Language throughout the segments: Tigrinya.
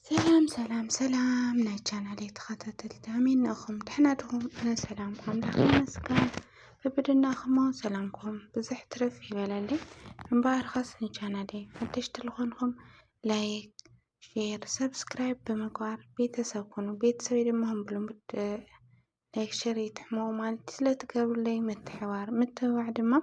ሰላም ናይ ቻናለይ ተኸታተልቲ ኣሚንኹም ድሕናድኹም ኣነ ሰላምኩም ዳኹም መስጋን በብድናኹም ሰላምኩም ብዙሕ ትርፍ ይበለልኝ እምበኣርኸስ ንቻናለይ ሓደሽቲ ዝኾንኩም ላይክ ሼር ሰብስክራይብ ብምግባር ቤተሰብ ኩኑ ቤተሰብ ድማ ብልሙድ ላይክ ሼር ይትሕመው ማለት ስለትገብሩለይ ምትሕብባዕ ድማ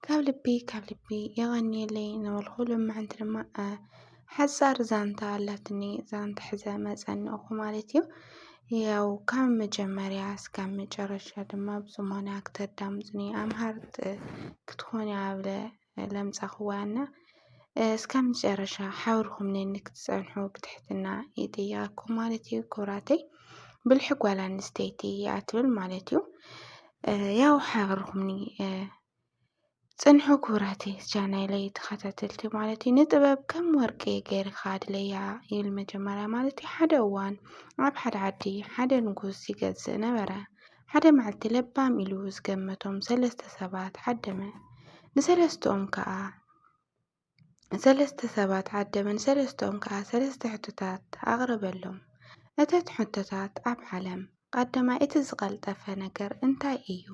ካብ ልቢ የቐኒየለይ ንበልኩ ሎማዓንቲ ድማ ሓፃር ዛንታ ኣላትኒ ዛንታ ሕዘ መፀንእኹ ማለት እዩ። ያው ካብ መጀመርያ እስካብ መጨረሻ ድማ ብፅሞና ክተዳምፅኒ ኣምሃርት ክትኾን ያብለ ለምፀኽዋና እስካብ መጨረሻ ሓብርኩም ነኒ ክትፀንሑ ብትሕትና ይጥይቐኩም ማለት እዩ። ክብራተይ ብልሒ ጓል ኣንስተይቲ ኣትብል ማለት እዩ። ያው ሓብርኩምኒ ፅንሑ ክብራተይ ቻናለይ ተኸታተልቲ ማለት እዩ። ንጥበብ ከም ወርቂ ገይርካ ኣድለያ ይብል መጀመርያ ማለት እዩ። ሓደ እዋን ኣብ ሓደ ዓዲ ሓደ ንጉስ ይገዝእ ነበረ። ሓደ መዓልቲ ለባም ኢሉ ዝገመቶም 3 ሰባት ዓደመ። ንሰለስቶም ከዓ 3 ሕቶታት ኣቕረበሎም። እተን ሕቶታት ኣብ ዓለም ቀዳማይ እቲ ዝቐልጠፈ ነገር እንታይ እዩ?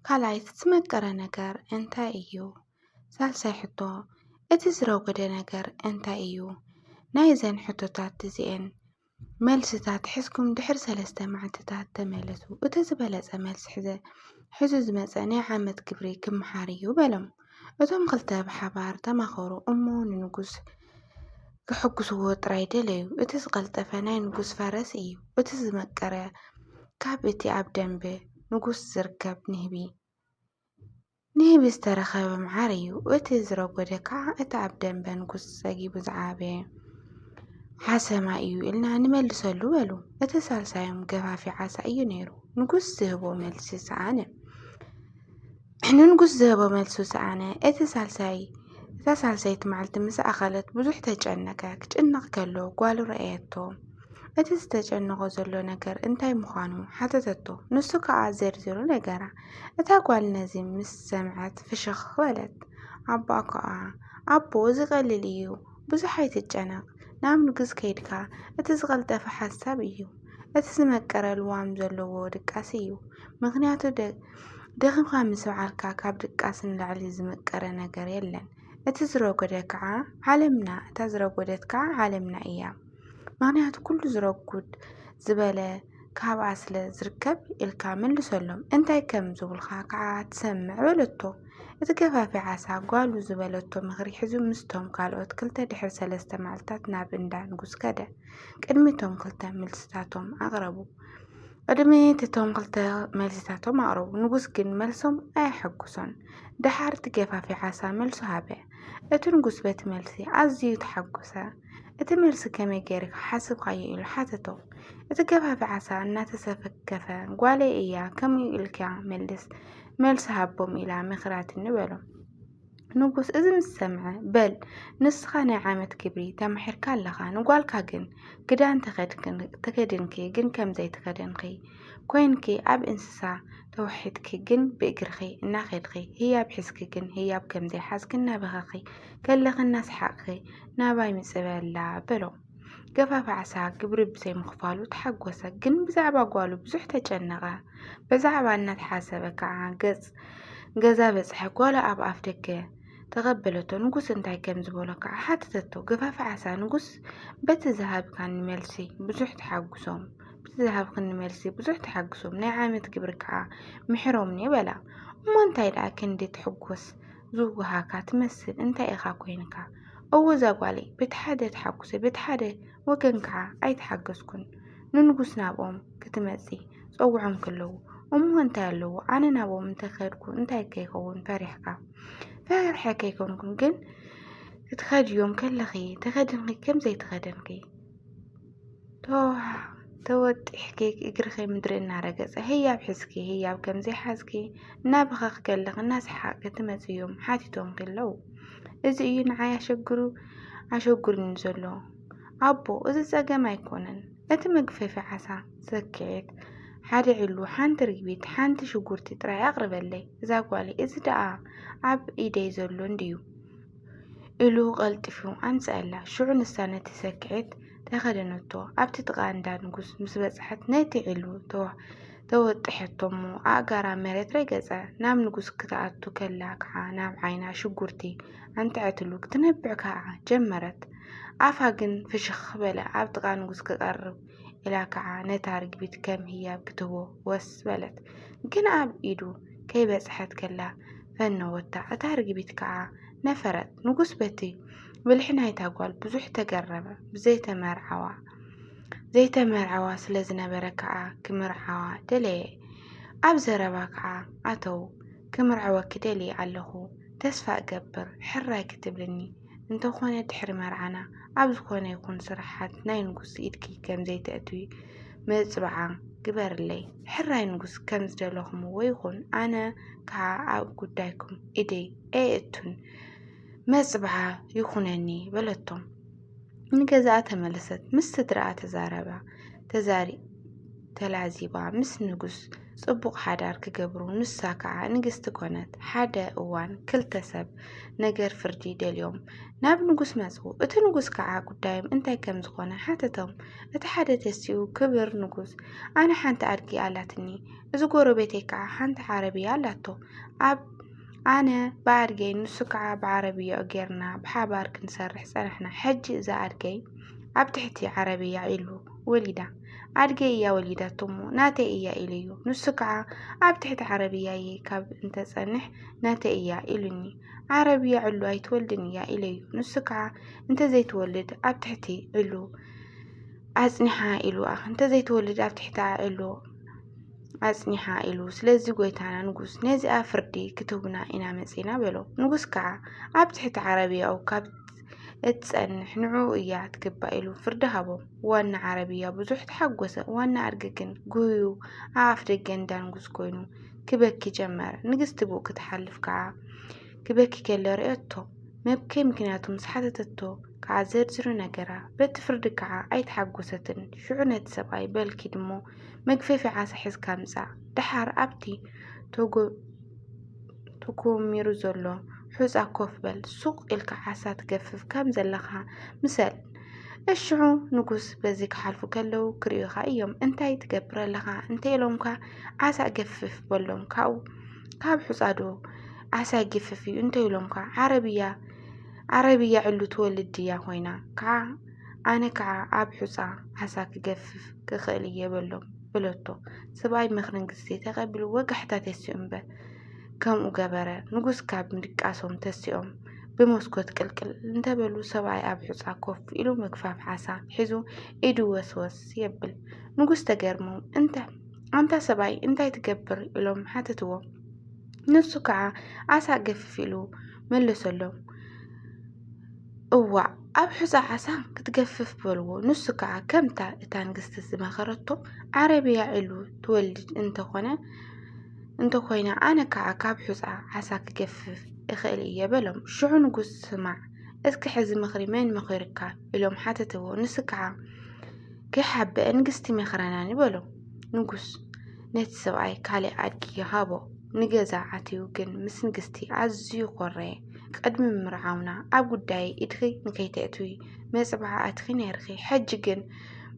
ካልኣይ እቲ ዝመቀረ ነገር እንታይ እዩ? ሳልሳይ ሕቶ እቲ ዝረጎደ ነገር እንታይ እዩ? ናይ ዘን ሕቶታት እዚአን መልስታት ሕዝኩም ድሕሪ 3 መዓልትታት ተመለሱ። እቲ ዝበለፀ መልሲ ሕዙ ዝመፀ ናይ ዓመት ግብሪ ክመሓር እዩ በሎም። እቶም ክልተ ብሓባር ተማኸሩ እሞ ንንጉስ ክሕግዝዎ ጥራይ ደለዩ። እቲ ዝቐልጠፈ ናይ ንጉስ ፈረስ እዩ። እቲ ዝመቀረ ካብ እቲ ኣብ ደንቢ ንጉስ ዝርከብ ንህቢ ዝተረኸበ መዓር እዩ። እቲ ዝረጎደ ከዓ እቲ ኣብ ደንበ ንጉስ ፀጊቡ ዝዓበየ ሓሰማ እዩ ኢልና ንመልሰሉ በሉ። እቲ ሳልሳዮም ገፋፊ ዓሳ እዩ ነይሩ። ንጉስ ዝህቦ መልሲ ሰኣነ። እቲ ሳልሳይቲ መዓልቲ ምስ ኣኸለት ብዙሕ ተጨነቀ። ክጭነቕ ከሎ ጓሉ ረአየቶ። እቲ ዝተጨነቆ ዘሎ ነገር እንታይ ምዃኑ ሓተተቶ። ንሱ ከዓ ዘርዚሩ ነገራ። እታ ጓል ነዚ ምስ ሰምዐት ፍሽኽ በለት። ኣቦኣ ከዓ ኣቦ እዚ ቀሊል እዩ፣ ብዙሕ ኣይትጨነቕ፣ ናብ ንጉስ ከይድካ እቲ ዝቐልጠፈ ሓሳብ እዩ። እቲ ዝመቀረ ልዋም ዘለዎ ድቃስ እዩ። ምክንያቱ ደኺምካ ምስ በዓልካ ካብ ድቃስ ንላዕሊ ዝመቀረ ነገር የለን። እታ ዝረጎደት ከዓ ዓለምና እያ። ምክንያቱ ኩሉ ዝረጉድ ዝበለ ካብኣ ስለ ዝርከብ ኢልካ መልሰሎም። እንታይ ከም ዝብልካ ከዓ ትሰምዕ በለቶ። እቲ ገፋፊ ዓሳ ጓሉ ዝበለቶ ምኽሪ ሒዙ ምስቶም ካልኦት ክልተ ድሕሪ 3 መዓልትታት ናብ እንዳ ንጉስ ከደ። ቅድሚቶም ክልተ መልስታቶም ኣቕረቡ። ንጉስ ግን መልሶም ኣየሐጉሶን። ድሓር እቲ ገፋፊ ዓሳ መልሱ ሃበ። እቲ ንጉስ በቲ መልሲ ኣዝዩ ተሓጎሰ። እቲ መልሲ ከመይ ገይርካ ሓስብካዮ ኢሉ ሓተቶ። እቲ ገፋፊ ዓሳ እናተሰፈከፈ ጓለይ እያ ከመይ ኢልካ መልሲ ሃቦም ኢላ ምኽራትኒ በሎ። ንጉስ እዚ ምስ ሰምዐ በል ንስኻ ናይ ዓመት ግብሪ ተማሒርካ ኣለኻ፣ ንጓልካ ግን ክዳን ተከድንኪ ግን ከምዘይ ተከደንኪ ኮይንኪ ኣብ እንስሳ ተዋሒጥኪ ግን ብእግርኺ እናኸድኺ ህያብ ሒዝኪ ግን ህያብ ከምዘይ ሓዝኪ እናበኸኺ ከለኺ እናስሓቅኺ ናባይ ምፅበላ በሎ። ገፋፊ ዓሳ ግብሪ ብዘይ ምኽፋሉ ተሓጎሰ፣ ግን ብዛዕባ ጓሉ ብዙሕ ተጨነቐ። ብዛዕባ እናተሓሰበ ከዓ ገዛ በፅሐ። ጓሉ ኣብ ኣፍ ደገ ተቐበለቶ። ንጉስ እንታይ ከም ዝበሎ ከዓ ሓተተቶ። ገፋፊ ዓሳ ንጉስ በቲ ዝሃብካኒ መልሲ ብዙሕ ተሓጉሶም ናይ ዓመት ግብሪ ከዓ ምሕሮምኒ በላ። እሞ እንታይ ደኣ ክንዲ ትሕጎስ ዝውሃካ ትመስል እንታይ ኢኻ ኮይንካ? እወዛ ጓለይ በቲ ሓደ ተሓጉሰ በቲ ሓደ ወገን ከዓ ኣይተሓገዝኩን። ንንጉስ ናብኦም ክትመፂ ፀውዖም ከለዉ እሞ እንታይ ኣለዎ? ኣነ ናብኦም እንተኸድኩ እንታይ ከይኸውን ፈሪሕካ? ፈሪሐ ከይኮንኩን ግን ክትኸድዮም ከለኺ ተኸድንኪ ከምዘይ ተኸደንኪ ተወጢሕኪ እግርኺ ምድሪ እናረገፀ ህያብ ሒዝኪ ህያብ ከምዘይ ሓዝኪ እናበኸኺ ከለኺ እናሰሓቅኪ ትመፂ እዮም ሓቲቶም ከለዉ እዚ እዩ ንዓይ ኣሸጉርኒ ዘሎ። ኣቦ እዚ ፀገም ኣይኮነን። እቲ መግፈፊ ዓሳ ሰኪዔት ሓደ ዒሉ ሓንቲ ርግቢት ሓንቲ ሽጉርቲ ጥራይ ኣቕርበለይ። እዛ ጓለይ እዚ ደኣ ኣብ ኢደይ ዘሎ እንድዩ إلو قلطفو أمسألا شعو نسانة سكعت تخدنتو أبتي تغاندا نقص مسبسحت ناتي إلو توطحتمو أقارا مريت رقزة نام نقص كتاعتو كلاكعا نام عينا شقورتي أنت عتلوك تنبعكا جمرت عفاقن فشخ بلا أبتغى نقص كقرب إلى كعا نتارق بيت كم هي بكتبو وس بلد كن أب إيدو كي بسحت كلا فنو وتا أتارق بيت كعا نفرت نقص بتي بالحين هاي تقول بزوح تقرب بزيت مرعوا سلزنا بركعا كمرعوا دلي أبزر بكعا أتو كمرعوا كدلي علهو تسفى قبر حرا كتب لني انتو خواني تحر مرعنا أبز خواني يكون صراحات ناين قص إيدكي كم زي تأتوي مزبعا قبر لي حرا ينقص كم زدلهم ويخون أنا كعا أب قدايكم إيدي إيتون مزبعا يخونني بلدتم نجزعتها ملست مستدرعة تزاري تلعزيبا مس نقص صبق حدار كجبرو نسا كعا نقص تكونت حدا اوان كل تسب نجر فردي اليوم ناب نقص مسو نقص كعا قدايم انتي كم زغونا حتى توم اتحدى تسيو كبر نقص انا حانت ارقي علاتني اذا قورو بيتي كعا حانت عربي علاتو أنا بارجي نسكعة بعربية أجرنا بحبار كنسرح سرحنا حج إذا أرجي عبتحتي عربية إلو وليدة أرجي يا وليدة تمو ناتي إيا إليو نسكعة عبتحت عربية يكاب انت سنح ناتي إيا إلني عربية علو أي تولدني يا إليو نسكعة انت زي تولد عبتحتي إلو أزنحها إلو انت زي تولد عبتحتها إلو أزنحها إلو سلازي قويتانا نقص نازي أفردي كتبنا إنا مسينا بلو نقص كعا عبتحت عربية أو كابت اتسألنح نعو إياه تكبا إلو فردها بو وانا عربية بزوح تحقوسة وانا أرقكن قويو عافرقن دا نقص كوينو كبكي جمار نقص تبو كتحلف كعا كبكي كالي رئيتو مبكي مكنياتو مسحاتتو كعا زرزرو نقرا بتفرد كعا أي تحقوستن شعونة سباي بالكي دمو مقفيفي عاسا حيز كامزا دحار أبتي توكو ميرو زولو حوز أكوف بل سوق إلك عاسا تقفف كامزا لخا مثال الشعو نقص بزيك حالفو كالو كريوخا إيوم انتاي تقبر لخا انتاي لومكا عاسا أقفف بلوم كاب حوز أدو عاسا أقففي انتاي لومكا عربية علو تولد ديا خوينا كعا أنا كعا عاب حوزا عاسا كقفف كخالية بلوتو سباي مخرن قصي تقبلو وقحتا تسيوم كم أقبره نقص كاب مدقاسهم تسيوم بمسكوت كلكل انتبلو سباي أب حوزا كوف إلو مكفاف عاسا حيزو إدو وسوس يبل نقص تقرمو انت سباي انت يتقبر إلوم حتى تو نفسو كعا عاسا قفف إلو ملسلو أوع أبحث عسى كتجفف بلو نص كعا كم تان قصة ما خرطو عربية علو تولد انت خوينا أنا كعا كابحث عسى كجفف إخالية بلوم شعو نقص سمع اسك حز مخرمين مخيركا إلوم حتى تو نص كعا كحب انقستي مخراناني بلو نقص نتسوعي كالي عدكي هابو نجازا عتيوكن مسنقستي عزيو قري قدم مرعاونا أبو داي إدخي نكي تأتوي مزبعة أدخي نيرخي حجقن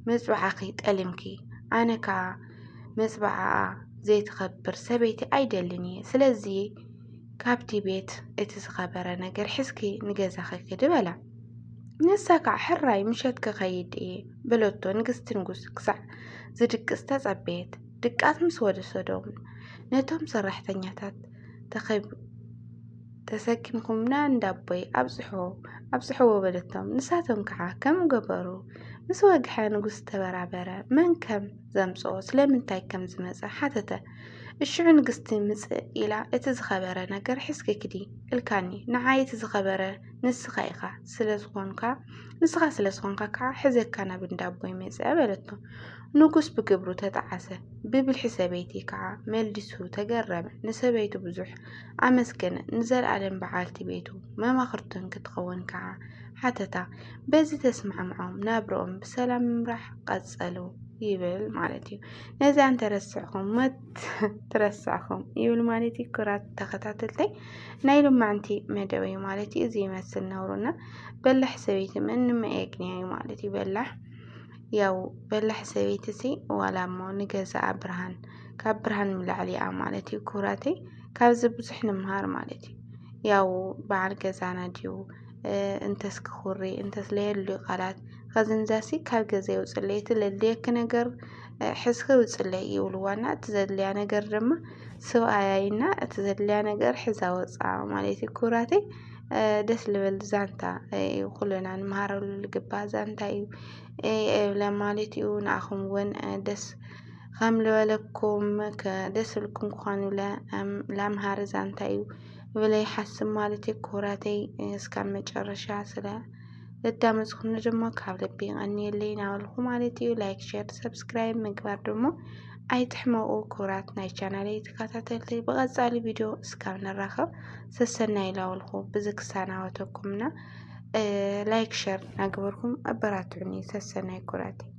مزبعة خيط ألمكي أنا كا مزبعة زي تخبر سبيتي أيدلني سلازي كابتي بيت اتسخبر نقر حسكي نجازا خيكي دبلا نساكا حراي مشات كخيد إيه بلوتو نقص كسع زدك استزعبيت دقات مسود سودوم نتهم صرحتنياتات تسكنكم نان دابي أبصحوا بلتهم نساتهم كعا كم قبروا مسواق حانقوس تبرعبرا من كم زمصو سلامن تاي كم زمزة حتى الشعون قستي مسء إلى اتزخبرا نقر حسكي كدي الكاني نعاية تزخبرا نسخيخا سلسخونكا كعا حزك كان بندابوي مسء بلتهم نقص بقبرو تتعسى بالحسابيتي كعا ملدسو تقرب نسبيتو بزح عمسكن نزل علم بعالتي بيتو ما خرطن كتقون كعا ሓተታ በዚ ተስማዕምዖም ናብሮኦም ብሰላም ምምራሕ ቀጸሉ ይብል ማለት እዩ። ነዚ እንተረስዕኹም ሞት ትረስዕኹም ይብል ማለት እዩ። ክቡራት ተኸታተልተይ ናይ ሎማዓንቲ መደብ እዩ ማለት እዩ። እዚ ይመስል ነውሩና በላሕ ሰበይቲ መንመአ ግንያ ማለት እዩ። ያው በላሕ ሰበይቲ ሲ ዋላ እሞ ንገዛኣ ብርሃን ካብ ብርሃን ምላዕሊ እያ ማለት እዩ። ክቡራተይ ካብዚ ብዙሕ ንምሃር ማለት እዩ። ያው በዓል ገዛና ድዩ እንተስ ክኹሪ እንተስ ለየልዩ ቃላት ከዝንዛሲ ካብ ገዛ ይውፅለይ ትለልየክ ነገር ሕዝኪ ውፅለይ ይብልዋና እቲ ዘድልያ ነገር ድማ ሰብኣያይና እቲ ዘድልያ ነገር ሕዛ ወፃ ማለት እዩ። ክቡራተይ ደስ ልብል ዛንታ ኩልና ንምሃረሉ ልግባእ ዛንታ እዩ ለማለት እዩ። ንኣኹም እውን ደስ ከም ልበለኩም ደስ ልኩም ክኾኑ ለምሃር ዛንታ እዩ ብለ ይሓስብ ማለት እዩ። ክቡራተይ እስካብ መጨረሻ ስለ ለዳመፅኩኒ ድማ ካብ ልቢ ቀኒየለይ ናበልኩ ማለት እዩ። ላይክ ሼር ሰብስክራይብ ምግባር ደግሞ ኣይትሕመቁ ክቡራት ናይ ቻናለይ ተከታተልቲ ብቀጻሊ ቪድዮ እስካብ ንራኸብ ሰሰናይ ኢላበልኩ ብዚ ክሳናወተኩምና ላይክ ሼር ናገበርኩም ኣበራትዑኒ ሰሰናይ ክቡራተይ